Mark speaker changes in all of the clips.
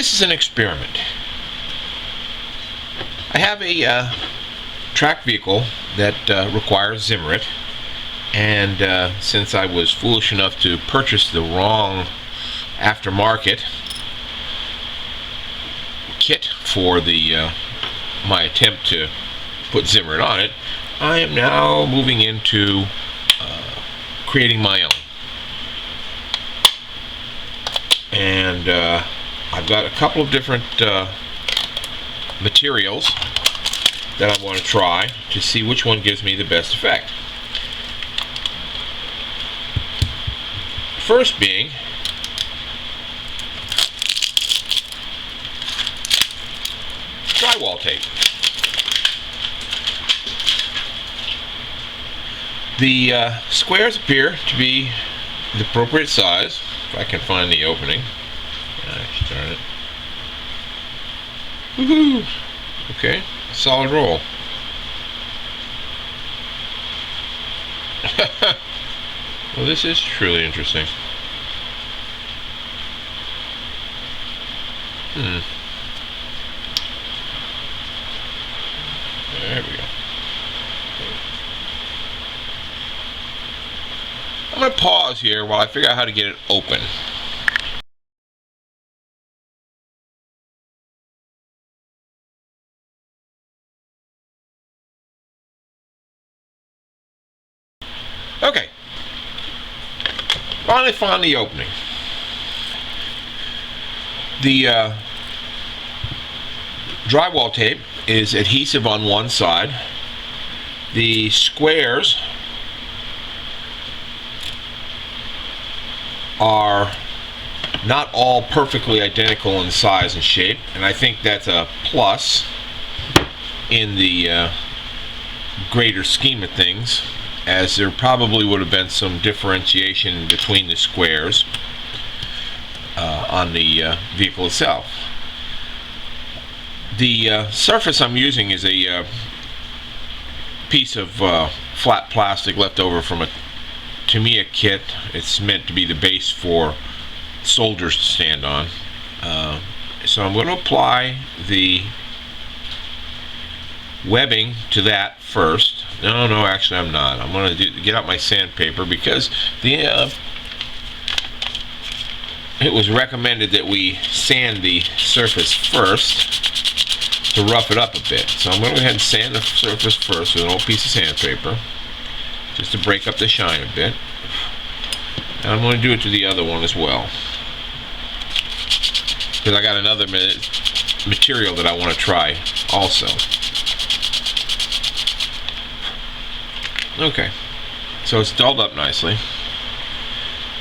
Speaker 1: This is an experiment. I have a track vehicle that requires zimmerit, and since I was foolish enough to purchase the wrong aftermarket kit for the my attempt to put zimmerit on it, I am now moving into creating my own. And I've got a couple of different materials that I want to try to see which one gives me the best effect. First being drywall tape. The squares appear to be the appropriate size, if I can find the opening. Gosh darn it. Woohoo! Okay, solid roll. Well, this is truly interesting. There we go. I'm going to pause here while I figure out how to get it open. Okay. Finally found the opening. The drywall tape is adhesive on one side. The squares are not all perfectly identical in size and shape, and I think that's a plus in the greater scheme of things, as there probably would have been some differentiation between the squares on the vehicle itself. The surface I'm using is a piece of flat plastic left over from a Tamiya kit. It's meant to be the base for soldiers to stand on. So I'm going to apply the webbing to that first. No, actually I'm not. I'm going to get out my sandpaper, because the it was recommended that we sand the surface first to rough it up a bit. So I'm going to go ahead and sand the surface first with an old piece of sandpaper, just to break up the shine a bit. And I'm going to do it to the other one as well, because I got another material that I want to try also. Okay, so it's dulled up nicely.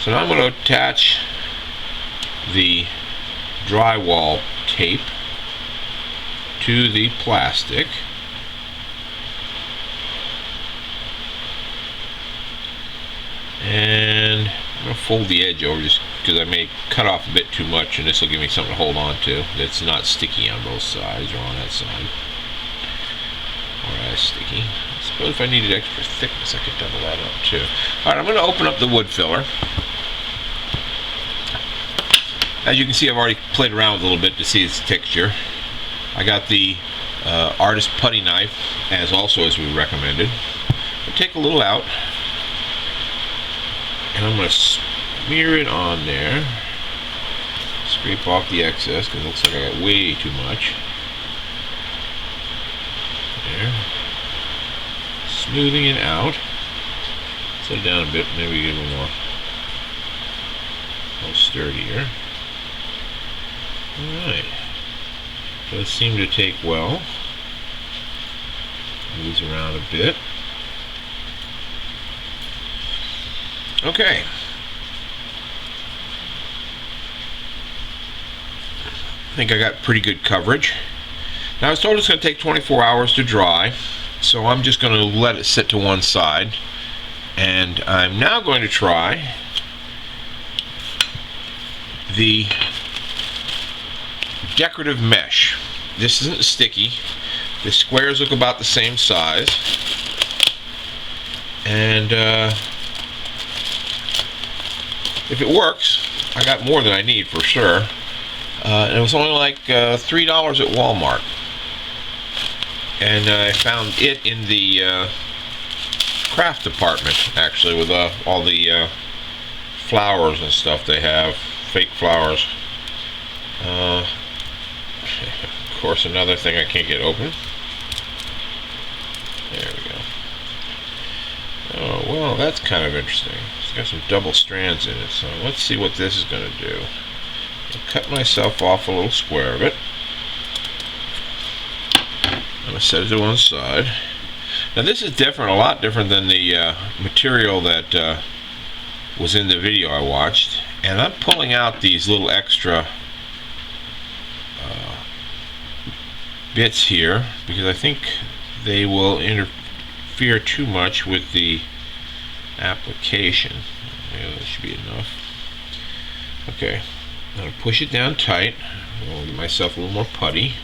Speaker 1: So now I'm going to attach the drywall tape to the plastic. And I'm going to fold the edge over, just because I may cut off a bit too much, and this will give me something to hold on to that's not sticky on both sides, or on that side, or as sticky. I suppose if I needed extra thickness, I could double that up too. Alright, I'm going to open up the wood filler. As you can see, I've already played around with it a little bit to see its texture. I got the artist putty knife, as we recommended. I'll take a little out, and I'm going to smear it on there. Scrape off the excess, because it looks like I got way too much. There. Smoothing it out. Set it down a bit, maybe get a little sturdier. Alright. Does seem to take well. Moves around a bit. Okay. I think I got pretty good coverage. Now I was told it's going to take 24 hours to dry, so I'm just going to let it sit to one side. And I'm now going to try the decorative mesh. This isn't sticky. The squares look about the same size, and if it works, I got more than I need for sure. And it was only like $3 at Walmart. And I found it in the craft department, actually, with all the flowers and stuff they have, fake flowers. Of course, another thing I can't get open. There we go. Oh, well, that's kind of interesting. It's got some double strands in it, so let's see what this is going to do. I'll cut myself off a little square of it. I'm going to set it to one side. Now this is different, a lot different than the material that was in the video I watched. And I'm pulling out these little extra bits here because I think they will interfere too much with the application. Yeah, that should be enough. Okay, I'm going to push it down tight. I'll give myself a little more putty.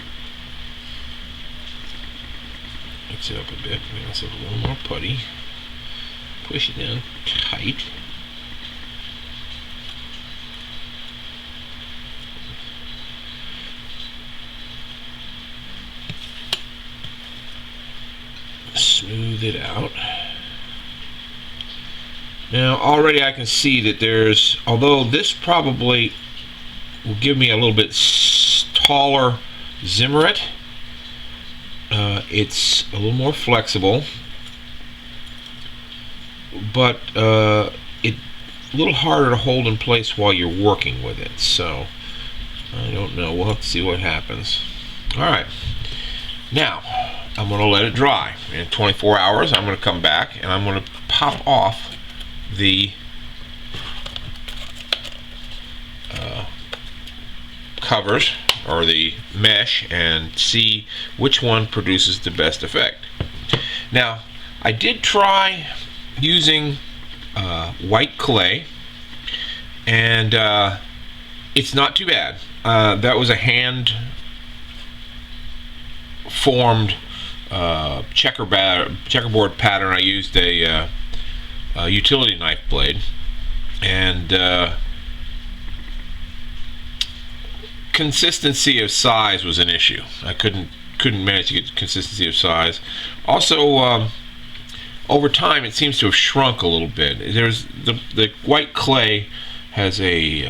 Speaker 1: Mix it up a bit, make myself a little more putty. Push it down tight. Smooth it out. Now already I can see that there's, although this probably will give me a little bit taller zimmerit, it's a little more flexible, but it's a little harder to hold in place while you're working with it. So I don't know, we'll have to see what happens. Alright, now I'm going to let it dry. In 24 hours I'm going to come back and I'm going to pop off the covers or the mesh and see which one produces the best effect. Now I did try using white clay, and it's not too bad. That was a hand formed checkerboard pattern. I used a utility knife blade, and consistency of size was an issue. I couldn't manage to get consistency of size. Also, over time it seems to have shrunk a little bit. There's the white clay has a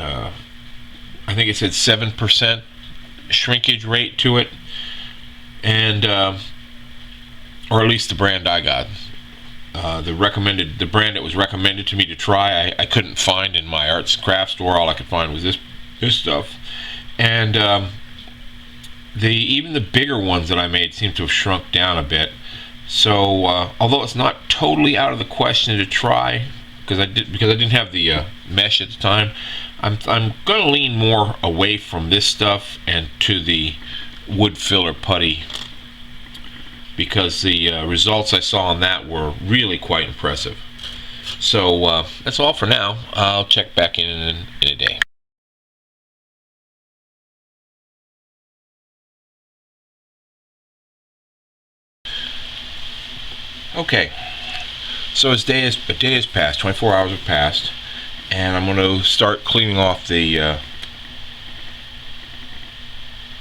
Speaker 1: I think it said 7% shrinkage rate to it, and or at least the brand I got. The brand that was recommended to me to try, I couldn't find in my arts and crafts store. All I could find was this stuff, and even the bigger ones that I made seem to have shrunk down a bit. So although it's not totally out of the question to try, because I didn't have the mesh at the time, I'm going to lean more away from this stuff and to the wood filler putty, because the results I saw on that were really quite impressive. So that's all for now. I'll check back in a day. Okay, so a day has passed. 24 hours have passed, and I'm going to start cleaning off the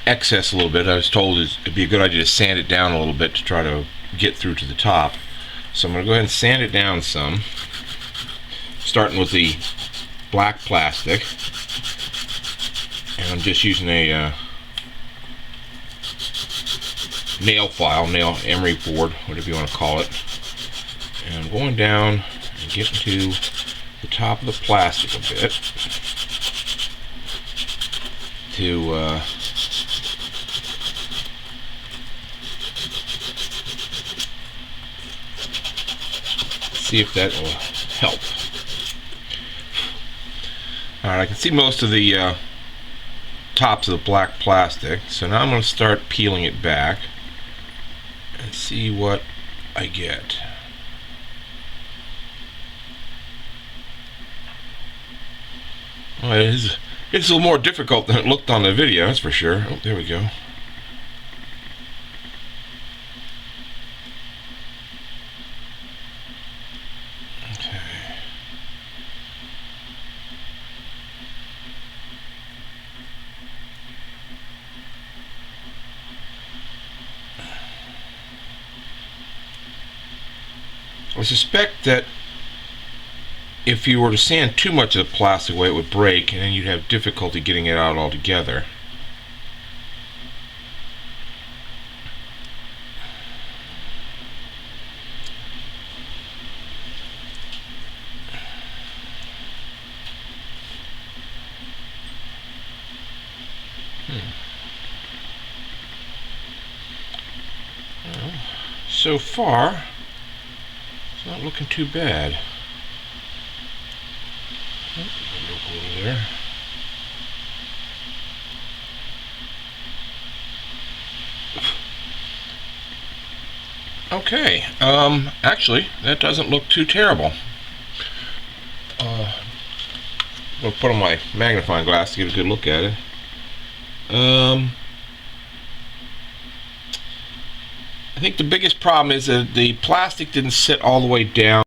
Speaker 1: excess a little bit. I was told it'd be a good idea to sand it down a little bit to try to get through to the top. So I'm going to go ahead and sand it down some, starting with the black plastic, and I'm just using a nail emery board, whatever you want to call it, and I'm going down and getting to the top of the plastic a bit to see if that will help. Alright, I can see most of the tops of the black plastic, so now I'm going to start peeling it back and see what I get. Well, it's a little more difficult than it looked on the video, that's for sure. Oh, there we go. I suspect that if you were to sand too much of the plastic away, it would break, and then you'd have difficulty getting it out altogether. Well, so far, it's not looking too bad. Oh, look over there. Okay, actually, that doesn't look too terrible. I'll put on my magnifying glass to get a good look at it. I think the biggest problem is that the plastic didn't sit all the way down